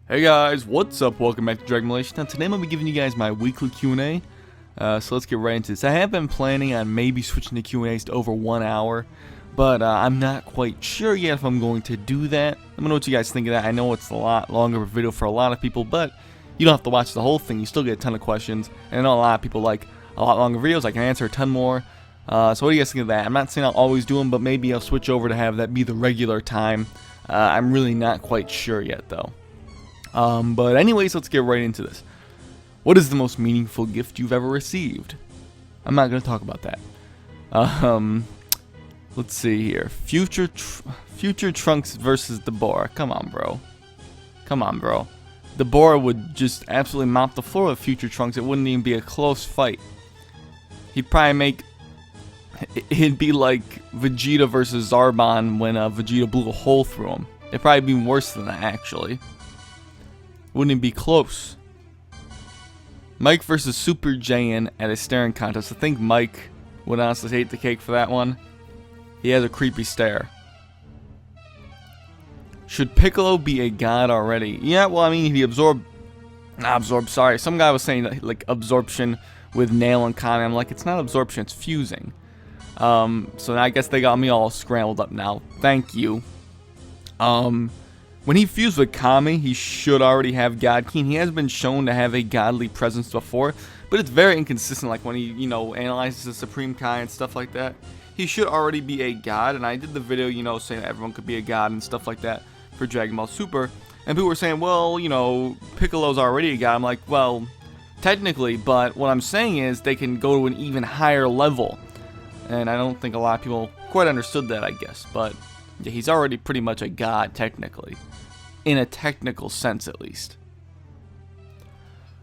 Hey guys, what's up? Welcome back to Dragon Ball. Now today I'm going to be giving you guys my weekly Q&A. So let's get right into this. I have been planning on maybe switching the Q&As to over 1 hour, but I'm not quite sure yet if I'm going to do that. Let me know what you guys think of that. I know it's a lot longer of a video for a lot of people, but you don't have to watch the whole thing. You still get a ton of questions, and I know a lot of people like a lot longer videos. I can answer a ton more. So what do you guys think of that? I'm not saying I'll always do them, but maybe I'll switch over to have that be the regular time. I'm really not quite sure yet though. But anyways, let's get right into this. What is the most meaningful gift you've ever received? I'm not going to talk about that. Let's see here. Future Trunks versus Deborah. Come on, bro. Come on, bro. Deborah would just absolutely mop the floor with Future Trunks. It wouldn't even be a close fight. He'd probably make... It'd be like Vegeta versus Zarbon when Vegeta blew a hole through him. It'd probably be worse than that, actually. Wouldn't it be close? Mike versus Super Saiyan at a staring contest. I think Mike would honestly take the cake for that one. He has a creepy stare. Should Piccolo be a god already? Yeah, well, I mean, he sorry. Some guy was saying like absorption with Nail and Kami. I'm like, it's not absorption, it's fusing. So now I guess they got me all scrambled up now. Thank you. When he fused with Kami, he should already have God King. He has been shown to have a godly presence before, but it's very inconsistent. Like when he, analyzes the Supreme Kai and stuff like that, he should already be a god. And I did the video, saying that everyone could be a god and stuff like that for Dragon Ball Super. And people were saying, well, Piccolo's already a god. I'm like, well, technically, but what I'm saying is they can go to an even higher level. And I don't think a lot of people quite understood that, I guess. But yeah, he's already pretty much a god, technically. In a technical sense, at least.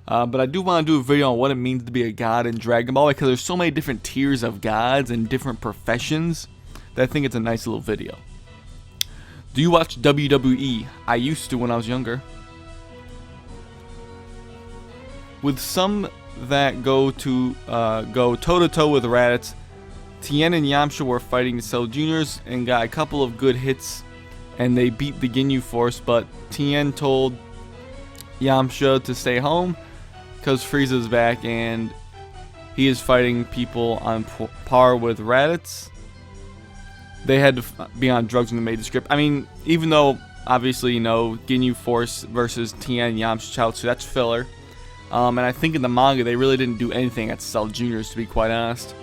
But I do want to do a video on what it means to be a god in Dragon Ball, because there's so many different tiers of gods and different professions that I think it's a nice little video. Do you watch WWE? I used to when I was younger. With some that go toe-to-toe with Raditz, Tien and Yamcha were fighting Cell Juniors and got a couple of good hits, and they beat the Ginyu Force, but Tien told Yamcha to stay home because Frieza's back and he is fighting people on par with Raditz. They had to be on drugs when they made the script. I mean, even though, obviously, Ginyu Force versus Tien and Yamcha Chaozu, that's filler. And I think in the manga, they really didn't do anything at Cell Juniors, to be quite honest.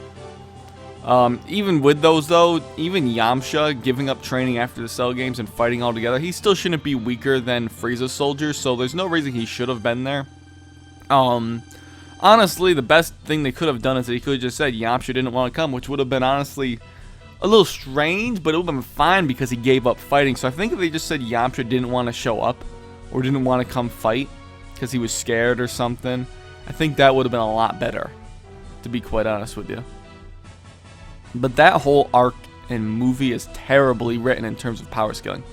Even with those though, even Yamcha giving up training after the Cell games and fighting all together, he still shouldn't be weaker than Frieza's soldiers, so there's no reason he should have been there. Honestly, the best thing they could have done is that he could have just said Yamcha didn't want to come, which would have been honestly a little strange, but it would have been fine because he gave up fighting. So I think if they just said Yamcha didn't want to show up or didn't want to come fight because he was scared or something, I think that would have been a lot better, to be quite honest with you. But that whole arc and movie is terribly written in terms of power scaling.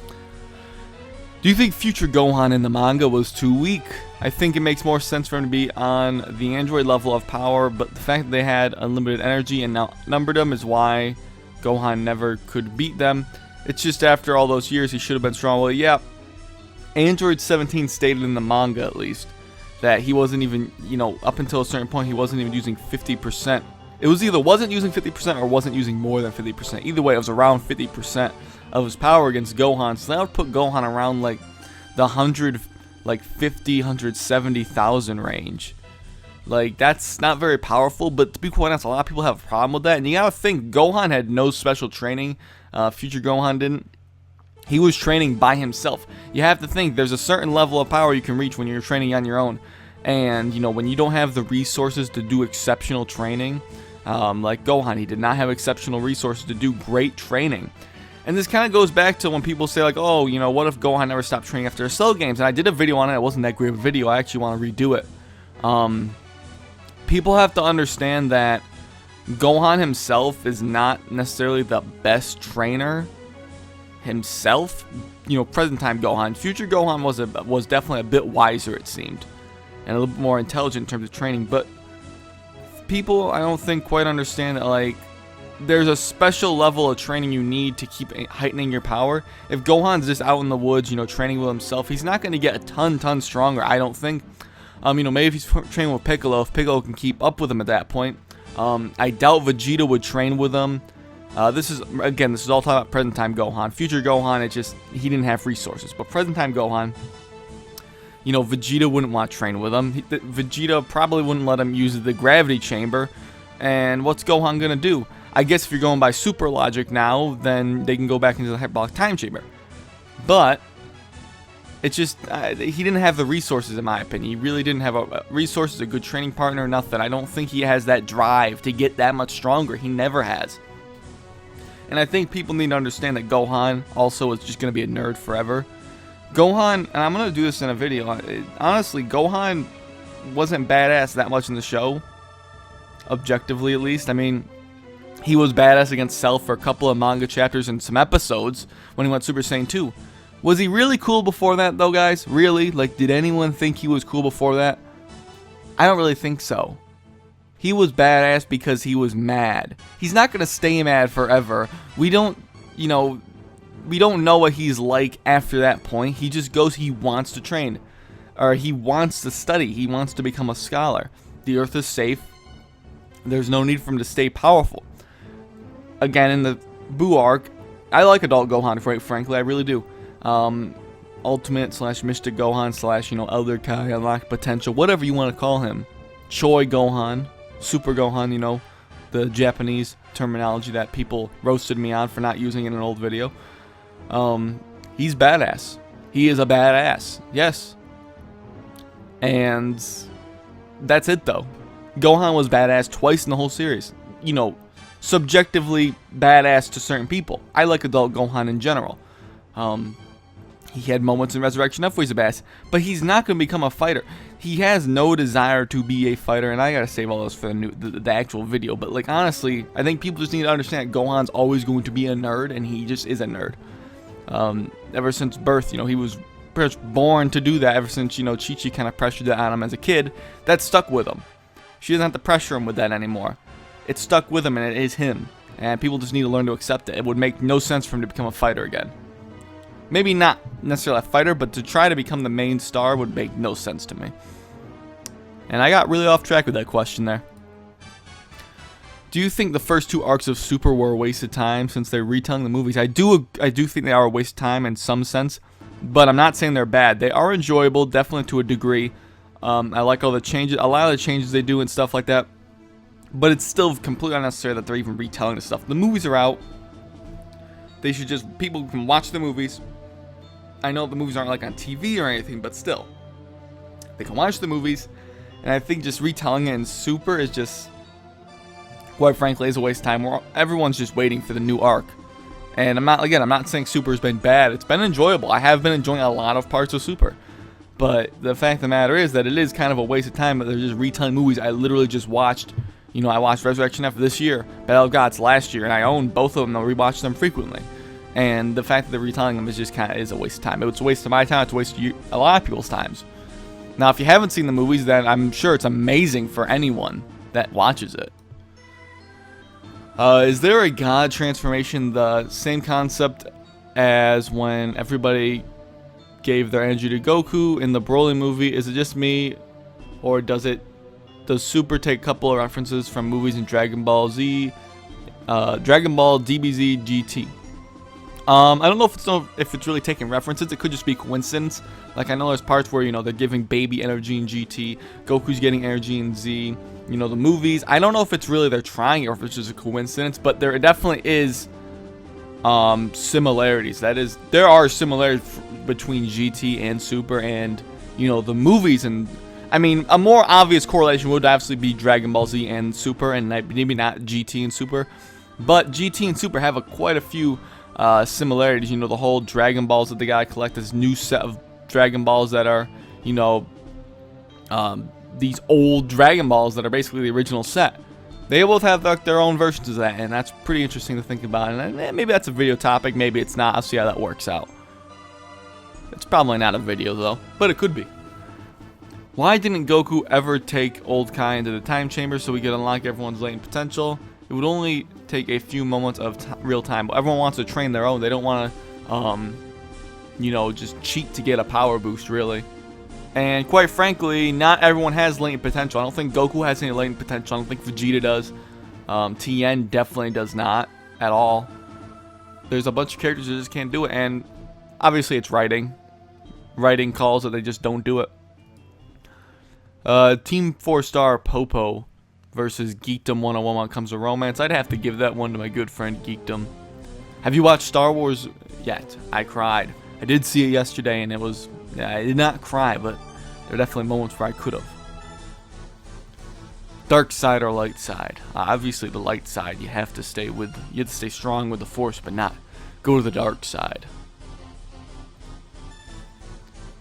Do you think Future Gohan in the manga was too weak? I think it makes more sense for him to be on the android level of power, but the fact that they had unlimited energy and outnumbered them is why Gohan never could beat them. It's just after all those years he should have been strong. Well, yeah, Android 17 stated in the manga at least that he wasn't even, up until a certain point he wasn't even using 50%. It was either wasn't using 50% or wasn't using more than 50%. Either way, it was around 50% of his power against Gohan. So that would put Gohan around like the 170,000 range. Like, that's not very powerful, but to be quite honest, a lot of people have a problem with that. And you gotta think, Gohan had no special training. Future Gohan didn't. He was training by himself. You have to think, there's a certain level of power you can reach when you're training on your own. And, when you don't have the resources to do exceptional training, like Gohan, he did not have exceptional resources to do great training. And this kind of goes back to when people say like, oh, what if Gohan never stopped training after the Cell games? And I did a video on it. It wasn't that great of a video. I actually want to redo it. People have to understand that Gohan himself is not necessarily the best trainer himself. Present time Gohan. Future Gohan was definitely a bit wiser, it seemed, and a little bit more intelligent in terms of training. But people, I don't think, quite understand that, like, there's a special level of training you need to keep heightening your power. If Gohan's just out in the woods, training with himself, he's not going to get a ton stronger, I don't think. Maybe if he's training with Piccolo, if Piccolo can keep up with him at that point. I doubt Vegeta would train with him. This is all talking about present time Gohan. Future Gohan, he didn't have resources. But present time Gohan, Vegeta wouldn't want to train with him. Vegeta probably wouldn't let him use the gravity chamber. And what's Gohan going to do? I guess if you're going by super logic now, then they can go back into the hyperbolic time chamber. But it's just, he didn't have the resources, in my opinion. He really didn't have resources, a good training partner, nothing. I don't think he has that drive to get that much stronger. He never has. And I think people need to understand that Gohan also is just going to be a nerd forever. Gohan, and I'm going to do this in a video, honestly, Gohan wasn't badass that much in the show. Objectively, at least. I mean, he was badass against Cell for a couple of manga chapters and some episodes when he went Super Saiyan 2. Was he really cool before that, though, guys? Really? Like, did anyone think he was cool before that? I don't really think so. He was badass because he was mad. He's not going to stay mad forever. We don't know what he's like after that point. He just goes, he wants to train. Or he wants to study. He wants to become a scholar. The Earth is safe. There's no need for him to stay powerful. Again, in the Buu arc, I like adult Gohan, quite frankly, I really do. Ultimate / Mystic Gohan / Elder Kai, Unlocked Potential, whatever you want to call him. Choi Gohan, Super Gohan, the Japanese terminology that people roasted me on for not using in an old video. He's badass. He is a badass, yes. And that's it, though. Gohan was badass twice in the whole series. Subjectively badass to certain people. I like adult Gohan in general. He had moments in Resurrection F where he's a badass, but he's not going to become a fighter. He has no desire to be a fighter, and I gotta save all this for the actual video. But like honestly, I think people just need to understand that Gohan's always going to be a nerd, and he just is a nerd. Ever since birth, he was pretty much born to do that. Ever since Chi-Chi kind of pressured that on him as a kid, that stuck with him. She doesn't have to pressure him with that anymore. It stuck with him, and it is him. And people just need to learn to accept it. It would make no sense for him to become a fighter again. Maybe not necessarily a fighter, but to try to become the main star would make no sense to me. And I got really off track with that question there. Do you think the first two arcs of Super were a waste of time since they're retelling the movies? I do think they are a waste of time in some sense, but I'm not saying they're bad. They are enjoyable, definitely to a degree. I like all the changes, a lot of the changes they do and stuff like that. But it's still completely unnecessary that they're even retelling the stuff. The movies are out. They should people can watch the movies. I know the movies aren't like on TV or anything, but still. They can watch the movies. And I think just retelling it in Super is just, quite frankly, is a waste of time. Everyone's just waiting for the new arc. And I'm not saying Super has been bad. It's been enjoyable. I have been enjoying a lot of parts of Super. But the fact of the matter is that it is kind of a waste of time that they're just retelling movies I literally just watched. I watched Resurrection F this year, Battle of Gods last year, and I own both of them and rewatch them frequently. And the fact that they're retelling them is just is a waste of time. It's a waste of my time. It's a waste of a lot of people's times. Now, if you haven't seen the movies, then I'm sure it's amazing for anyone that watches it. Is there a God transformation the same concept as when everybody gave their energy to Goku in the Broly movie? Is it just me, or does Super take a couple of references from movies in Dragon Ball Z, Dragon Ball, DBZ, GT? I don't know if it's really taking references. It could just be coincidence. Like I know there's parts where they're giving baby energy in GT, Goku's getting energy in Z. The movies. I don't know if it's really they're trying or if it's just a coincidence, but there definitely is similarities. That is, there are similarities between GT and Super and the movies. And I mean, a more obvious correlation would obviously be Dragon Ball Z and Super, and maybe not GT and Super, but GT and Super have quite a few similarities. The whole Dragon Balls that they gotta collect, this new set of Dragon Balls that are these old Dragon Balls that are basically the original set. They both have their own versions of that, and that's pretty interesting to think about. And maybe that's a video topic, maybe it's not. I'll see how that works out. It's probably not a video though, but it could be. Why didn't Goku ever take old Kai into the time chamber so we could unlock everyone's latent potential? It would only take a few moments of real time. But everyone wants to train their own. They don't want to, you know, just cheat to get a power boost, really. And quite frankly, not everyone has latent potential. I don't think Goku has any latent potential. I don't think Vegeta does. Tien definitely does not at all. There's a bunch of characters that just can't do it, and obviously it's writing. Writing calls that they just don't do it. Team 4-star Popo versus Geekdom 101 when it comes to romance. I'd have to give that one to my good friend Geekdom. Have you watched Star Wars yet? I cried. I did see it yesterday, and it was... I did not cry, but there are definitely moments where I could have. Dark side or light side? Obviously the light side. You have to stay strong with the Force, but not go to the dark side.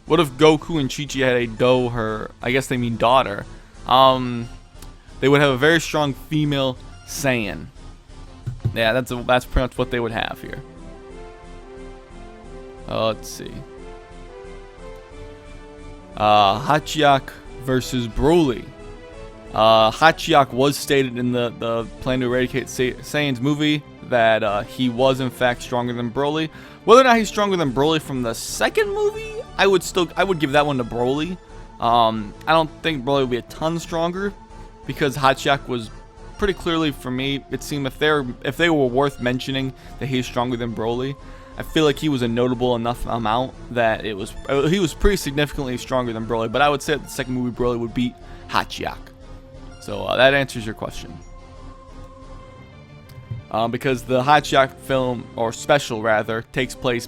What if Goku and Chi-Chi had a I guess they mean daughter. They would have a very strong female Saiyan. Yeah, that's pretty much what they would have here. Let's see. Hachiyak versus Broly. Hachiyak was stated in the Plan to Eradicate Saiyans movie that he was in fact stronger than Broly. Whether or not he's stronger than Broly from the second movie, I would give that one to Broly. I don't think Broly would be a ton stronger because Hachiyak was pretty clearly, for me, it seemed if they were worth mentioning that he's stronger than Broly, I feel like he was a notable enough amount that he was pretty significantly stronger than Broly. But I would say that the second movie Broly would beat Hachiyak. So that answers your question. Because the Hachiyak film, or special rather, takes place,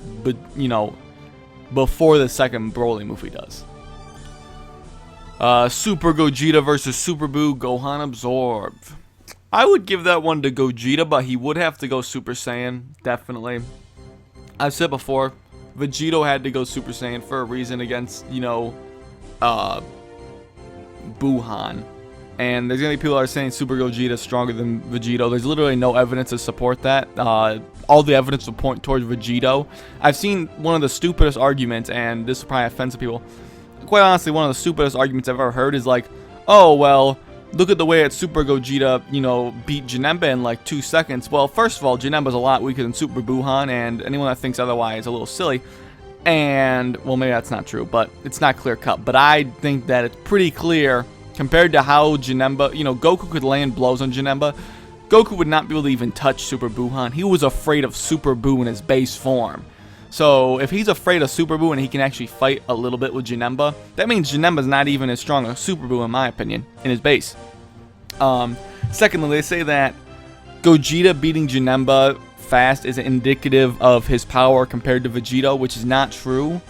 before the second Broly movie does. Super Gogeta versus Super Buu, Gohan Absorb. I would give that one to Gogeta, but he would have to go Super Saiyan, definitely. I've said before, Vegetto had to go Super Saiyan for a reason against, Buuhan. And there's going to be people that are saying Super Gogeta is stronger than Vegetto. There's literally no evidence to support that. All the evidence will point towards Vegetto. I've seen one of the stupidest arguments, and this will probably offend some people. Quite honestly, one of the stupidest arguments I've ever heard is like, oh, well, look at the way that Super Gogeta, beat Janemba in like 2 seconds. Well, first of all, Janemba's a lot weaker than Super Buuhan, and anyone that thinks otherwise is a little silly. And, well, maybe that's not true, but it's not clear cut. But I think that it's pretty clear compared to how Janemba, Goku could land blows on Janemba. Goku would not be able to even touch Super Buuhan. He was afraid of Super Buu in his base form. So if he's afraid of Super Buu and he can actually fight a little bit with Janemba, that means Janemba's not even as strong as Super Buu in my opinion, in his base. Secondly, they say that Gogeta beating Janemba fast is indicative of his power compared to Vegetto, which is not true.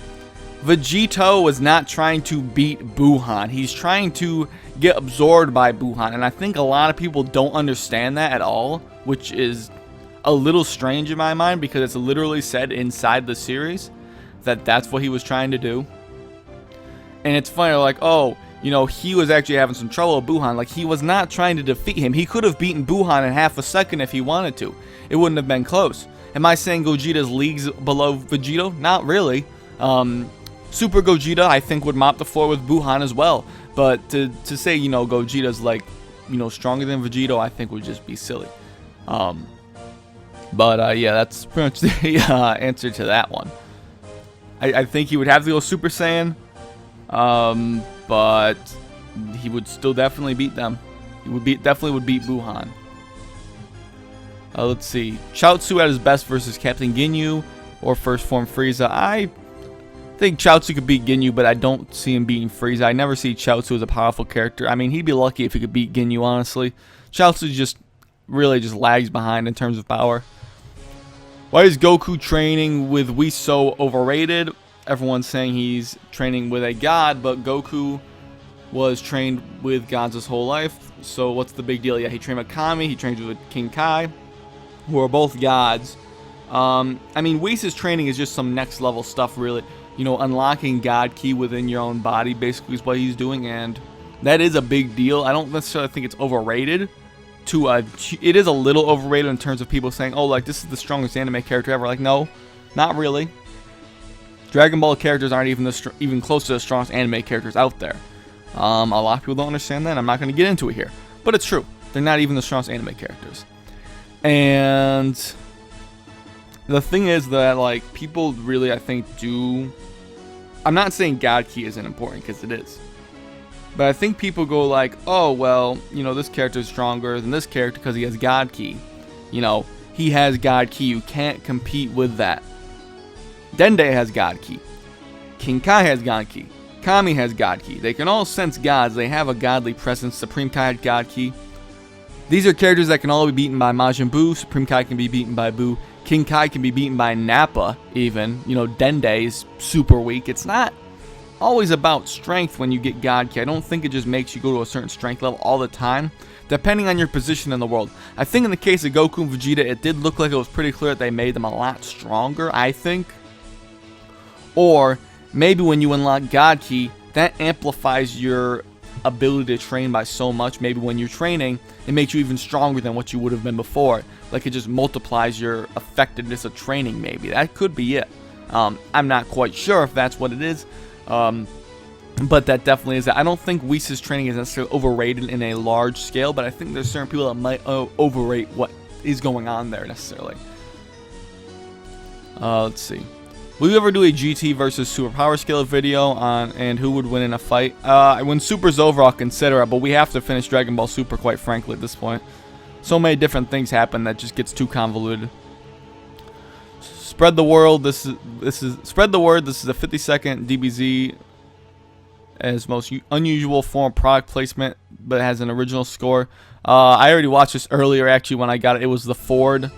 Vegetto was not trying to beat Buuhan. He's trying to get absorbed by Buuhan, and I think a lot of people don't understand that at all, which is a little strange in my mind because it's literally said inside the series that that's what he was trying to do. And it's funny, like, oh, he was actually having some trouble with Buuhan. Like, he was not trying to defeat him. He could have beaten Buuhan in half a second if he wanted to. It wouldn't have been close. Am I saying Gogeta's leagues below Vegetto? Not really. Super Gogeta, I think, would mop the floor with Buuhan as well. But to say, Gogeta's like, stronger than Vegetto, I think would just be silly. Yeah, that's pretty much the answer to that one. I think he would have to go Super Saiyan. But he would still definitely beat them. He definitely would beat Buuhan. Let's see. Chaozu at his best versus Captain Ginyu or First Form Frieza. I think Chaozu could beat Ginyu, but I don't see him beating Frieza. I never see Chaozu as a powerful character. I mean, he'd be lucky if he could beat Ginyu, honestly. Chaozu just lags behind in terms of power. Why is Goku training with Whis so overrated? Everyone's saying he's training with a god, but Goku was trained with gods his whole life. So what's the big deal? Yeah, he trained with Kami, he trains with King Kai, who are both gods. I mean, Whis' training is just some next level stuff, really. Unlocking God Ki within your own body basically is what he's doing, and that is a big deal. I don't necessarily think it's overrated. It is a little overrated in terms of people saying, oh, like, this is the strongest anime character ever. Like, no, not really. Dragon Ball characters aren't even close to the strongest anime characters out there. A lot of people don't understand that. I'm not going to get into it here, but it's true. They're not even the strongest anime characters. And the thing is that, like, people really, I think, do... I'm not saying God Key isn't important, because it is. But I think people go like, oh, well, you know, this character is stronger than this character because he has God Key. You know, he has God Key. You can't compete with that. Dende has God Key. King Kai has God Key. Kami has God Key. They can all sense gods. They have a godly presence. Supreme Kai has God Key. These are characters that can all be beaten by Majin Buu. Supreme Kai can be beaten by Buu. King Kai can be beaten by Nappa, even. You know, Dende is super weak. It's not always about strength when you get God Key. I don't think it just makes you go to a certain strength level all the time, depending on your position in the world. I think in the case of Goku and Vegeta, it did look like it was pretty clear that they made them a lot stronger, I think. Or maybe when you unlock God Key, that amplifies your ability to train by so much. Maybe when you're training, it makes you even stronger than what you would have been before. Like, it just multiplies your effectiveness of training, maybe. That could be it. I'm not quite sure if that's what it is. But that definitely is it. I don't think Whis' training is necessarily overrated in a large scale, but I think there's certain people that might overrate what is going on there necessarily. Let's see. Will you ever do a GT versus Superpower scale video on and who would win in a fight? When Super's over, I'll consider it, but we have to finish Dragon Ball Super, quite frankly, at this point. So many different things happen that just gets too convoluted. Spread the word. This spread the word. This is a 50-second DBZ as most unusual form of product placement, but it has an original score. I already watched this earlier. Actually, when I got it, it was the Ford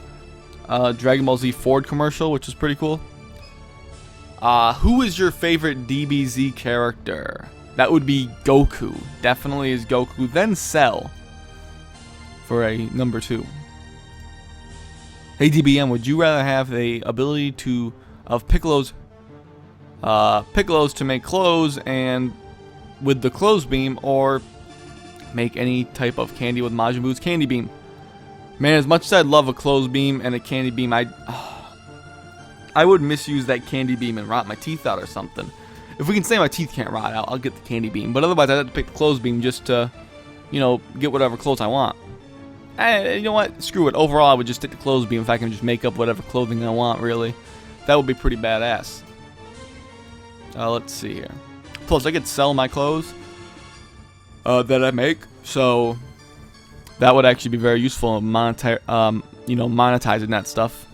Dragon Ball Z Ford commercial, which was pretty cool. Who is your favorite DBZ character? That would be Goku. Definitely is Goku. Then Cell for a number 2. Hey DBM, would you rather have the ability of Piccolo's to make clothes and with the clothes beam, or make any type of candy with Majin Buu's candy beam? Man, as much as I'd love a clothes beam and a candy beam, I would misuse that candy beam and rot my teeth out or something. If we can say my teeth can't rot out, I'll get the candy beam. But otherwise, I'd have to pick the clothes beam just to, you know, get whatever clothes I want. You know what? Screw it. Overall, I would just take the clothes beam if I can just make up whatever clothing I want, really. That would be pretty badass. Let's see here. Plus, I could sell my clothes that I make, so that would actually be very useful in monetizing that stuff.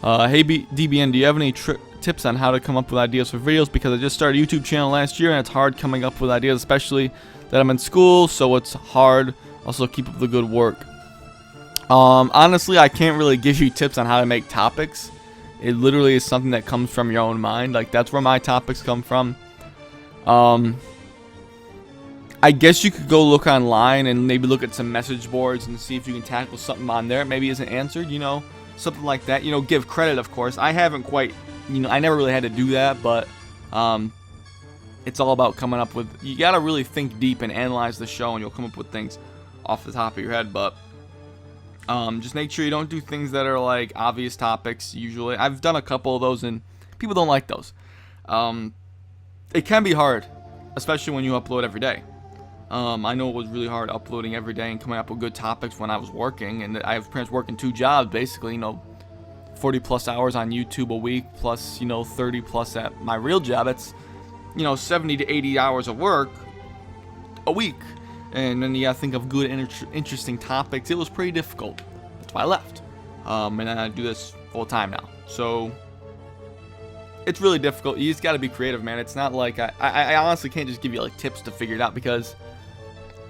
Hey DBN, do you have any tips on how to come up with ideas for videos? Because I just started a YouTube channel last year, and it's hard coming up with ideas, especially that I'm in school, so it's hard. Also, keep up the good work. Honestly, I can't really give you tips on how to make topics. It literally is something that comes from your own mind. Like, that's where my topics come from. I guess you could go look online and maybe look at some message boards and see if you can tackle something on there. Maybe isn't answered, you know, something like that. You know, give credit, of course. I haven't quite, you know, I never really had to do that, but it's all about coming up with, you got to really think deep and analyze the show, and you'll come up with things off the top of your head. But just make sure you don't do things that are like obvious topics. Usually I've done a couple of those and people don't like those. It can be hard, especially when you upload every day. I know it was really hard uploading every day and coming up with good topics when I was working, and I have parents working 2 jobs basically, you know, 40 plus hours on YouTube a week, plus, you know, 30 plus at my real job. It's, you know, 70 to 80 hours of work a week. And then you gotta think of good, interesting topics. It was pretty difficult. That's why I left. And I do this full time now. So it's really difficult. You just gotta be creative, man. It's not like I honestly can't just give you like tips to figure it out, because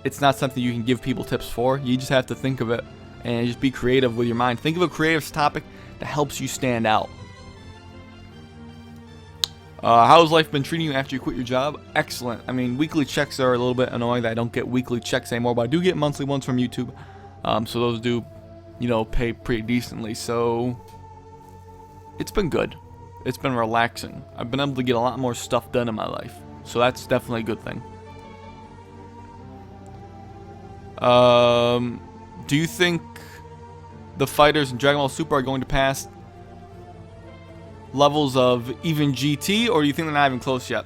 it's not something you can give people tips for. You just have to think of it and just be creative with your mind. Think of a creative topic that helps you stand out. How has life been treating you after you quit your job? Excellent. I mean, weekly checks are a little bit annoying that I don't get weekly checks anymore, but I do get monthly ones from YouTube. So those do, you know, pay pretty decently. So it's been good. It's been relaxing. I've been able to get a lot more stuff done in my life. So that's definitely a good thing. Do you think the fighters in Dragon Ball Super are going to pass levels of even GT, or do you think they're not even close yet?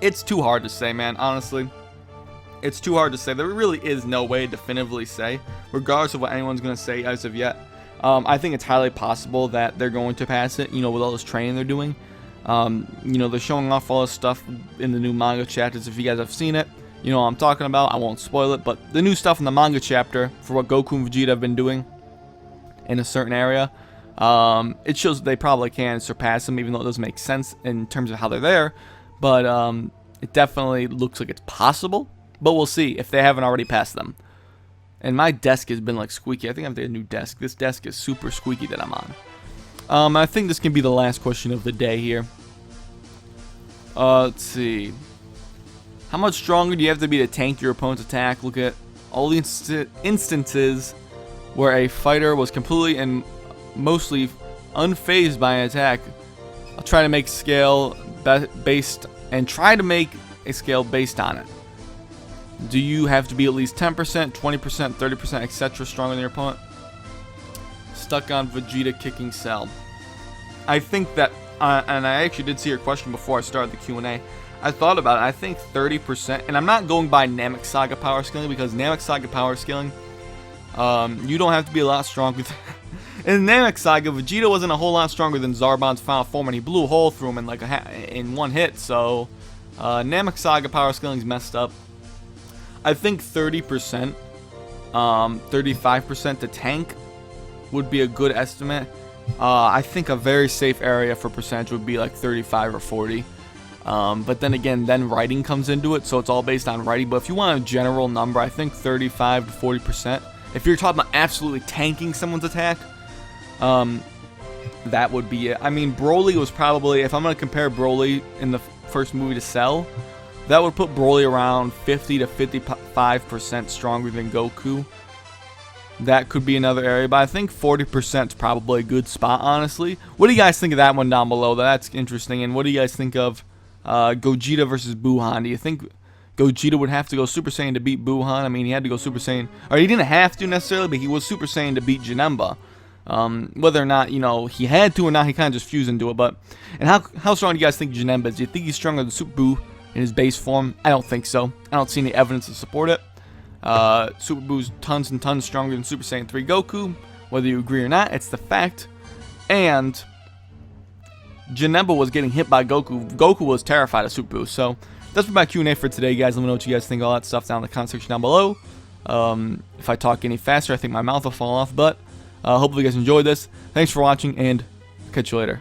It's too hard to say, man, honestly. It's too hard to say. There really is no way to definitively say, regardless of what anyone's going to say as of yet. I think it's highly possible that they're going to pass it, you know, with all this training they're doing. You know, they're showing off all this stuff in the new manga chapters. If you guys have seen it, you know what I'm talking about. I won't spoil it, but the new stuff in the manga chapter for what Goku and Vegeta have been doing in a certain area, it shows that they probably can surpass them, even though it doesn't make sense in terms of how they're there. But it definitely looks like it's possible. But we'll see if they haven't already passed them. And my desk has been like squeaky. I think I have to get a new desk. This desk is super squeaky that I'm on. I think this can be the last question of the day here. Let's see. How much stronger do you have to be to tank your opponent's attack? Look at all the instances where a fighter was completely and mostly unfazed by an attack. I'll try to make scale based on it. Do you have to be at least 10%, 20%, 30%, etc. stronger than your opponent? Stuck on Vegeta kicking Cell. I think that, and I actually did see your question before I started the Q&A. I thought about it. I think 30%, and I'm not going by Namek Saga power scaling, because Namek Saga power scaling, you don't have to be a lot stronger. In Namek Saga, Vegeta wasn't a whole lot stronger than Zarbon's final form, and he blew a hole through him in like in one hit. So Namek Saga power scaling is messed up. I think 30%, 35% to tank would be a good estimate. I think a very safe area for percentage would be like 35 or 40. But then again, then writing comes into it, so it's all based on writing. But if you want a general number, I think 35 to 40%. If you're talking about absolutely tanking someone's attack, that would be it. I mean, Broly was probably, if I'm going to compare Broly in the first movie to Cell, that would put Broly around 50 to 55% stronger than Goku. That could be another area, but I think 40% is probably a good spot, honestly. What do you guys think of that one down below? That's interesting. And what do you guys think of Gogeta versus Buuhan? Do you think Gogeta would have to go Super Saiyan to beat Buuhan? I mean, he had to go Super Saiyan, or he didn't have to necessarily, but he was Super Saiyan to beat Janemba. Whether or not, you know, he had to or not, he kind of just fused into it. But, and how strong do you guys think Janemba is? Do you think he's stronger than Super Buu in his base form? I don't think so. I don't see any evidence to support it. Super Buu's tons and tons stronger than Super Saiyan 3 Goku. Whether you agree or not, it's the fact. And Janemba was getting hit by Goku. Goku was terrified of Super Buu. So that's my Q&A for today, guys. Let me know what you guys think of all that stuff down in the comment section down below. If I talk any faster, I think my mouth will fall off. But hopefully you guys enjoyed this. Thanks for watching, and catch you later.